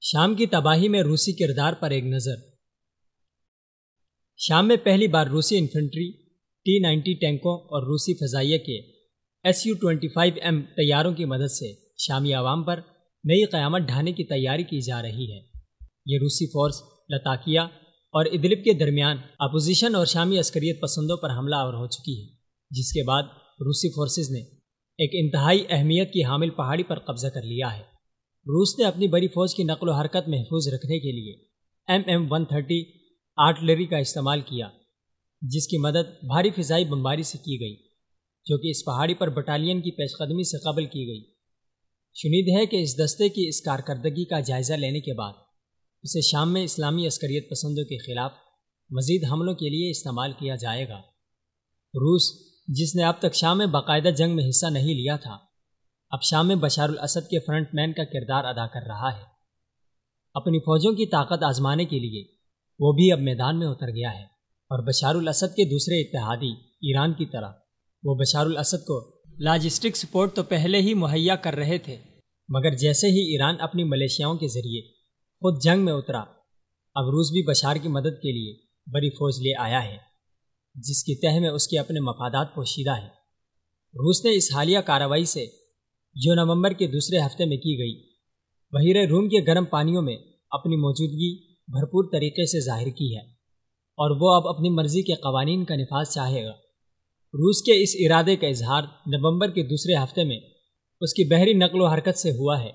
شام کی تباہی میں روسی کردار پر ایک نظر۔ شام میں پہلی بار روسی انفنٹری T-90 ٹینکوں اور روسی فضائیہ کے Su-25M طیاروں کی مدد سے شامی عوام پر نئی قیامت ڈھانے کی تیاری کی جا رہی ہے۔ یہ روسی فورس لتاکیہ اور ادلب کے درمیان اپوزیشن اور شامی عسکریت پسندوں پر حملہ آور ہو چکی ہے، جس کے بعد روسی فورسز نے ایک انتہائی اہمیت کی حامل پہاڑی پر قبضہ کر لیا ہے۔ روس نے اپنی بڑی فوج کی نقل و حرکت محفوظ رکھنے کے لیے MM-130 آرٹلری کا استعمال کیا، جس کی مدد بھاری فضائی بمباری سے کی گئی، جو کہ اس پہاڑی پر بٹالین کی پیش قدمی سے قبل کی گئی۔ شنید ہے کہ اس دستے کی اس کارکردگی کا جائزہ لینے کے بعد اسے شام میں اسلامی عسکریت پسندوں کے خلاف مزید حملوں کے لیے استعمال کیا جائے گا۔ روس، جس نے اب تک شام میں باقاعدہ جنگ میں حصہ نہیں لیا تھا، اب شام میں بشار الاسد کے فرنٹ مین کا کردار ادا کر رہا ہے۔ اپنی فوجوں کی طاقت آزمانے کے لیے وہ بھی اب میدان میں اتر گیا ہے، اور بشار الاسد کے دوسرے اتحادی ایران کی طرح وہ بشار الاسد کو لاجسٹک سپورٹ تو پہلے ہی مہیا کر رہے تھے، مگر جیسے ہی ایران اپنی ملیشیاؤں کے ذریعے خود جنگ میں اترا، اب روس بھی بشار کی مدد کے لیے بڑی فوج لے آیا ہے، جس کی تہہ میں اس کے اپنے مفادات پوشیدہ ہیں۔ روس نے اس حالیہ کارروائی سے جو نومبر کے دوسرے ہفتے میں کی گئی، بحیرہ روم کے گرم پانیوں میں اپنی موجودگی بھرپور طریقے سے ظاہر کی ہے، اور وہ اب اپنی مرضی کے قوانین کا نفاذ چاہے گا۔ روس کے اس ارادے کا اظہار نومبر کے دوسرے ہفتے میں اس کی بحری نقل و حرکت سے ہوا ہے۔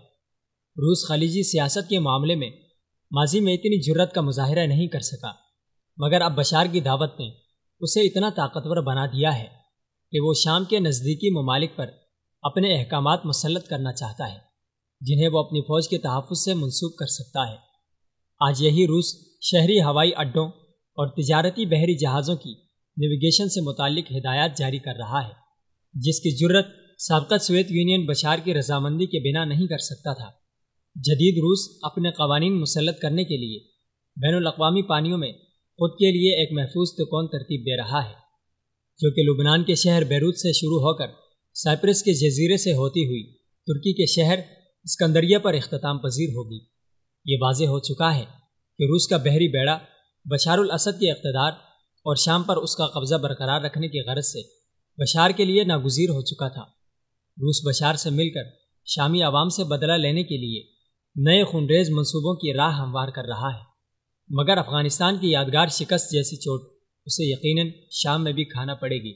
روس خلیجی سیاست کے معاملے میں ماضی میں اتنی جرات کا مظاہرہ نہیں کر سکا، مگر اب بشار کی دعوت نے اسے اتنا طاقتور بنا دیا ہے کہ وہ شام کے نزدیکی ممالک پر اپنے احکامات مسلط کرنا چاہتا ہے، جنہیں وہ اپنی فوج کے تحفظ سے منسوخ کر سکتا ہے۔ آج یہی روس شہری ہوائی اڈوں اور تجارتی بحری جہازوں کی نیویگیشن سے متعلق ہدایات جاری کر رہا ہے، جس کی جرات سابقہ سوویت یونین بشار کی رضامندی کے بنا نہیں کر سکتا تھا۔ جدید روس اپنے قوانین مسلط کرنے کے لیے بین الاقوامی پانیوں میں خود کے لیے ایک محفوظ تکون ترتیب دے رہا ہے، جو کہ لبنان کے شہر بیروت سے شروع ہو کر سائپرس کے جزیرے سے ہوتی ہوئی ترکی کے شہر اسکندریہ پر اختتام پذیر ہوگی۔ یہ واضح ہو چکا ہے کہ روس کا بحری بیڑا بشار الاسد کے اقتدار اور شام پر اس کا قبضہ برقرار رکھنے کی غرض سے بشار کے لیے ناگزیر ہو چکا تھا۔ روس بشار سے مل کر شامی عوام سے بدلہ لینے کے لیے نئے خونریز منصوبوں کی راہ ہموار کر رہا ہے، مگر افغانستان کی یادگار شکست جیسی چوٹ اسے یقیناً شام میں بھی کھانا پڑے گی۔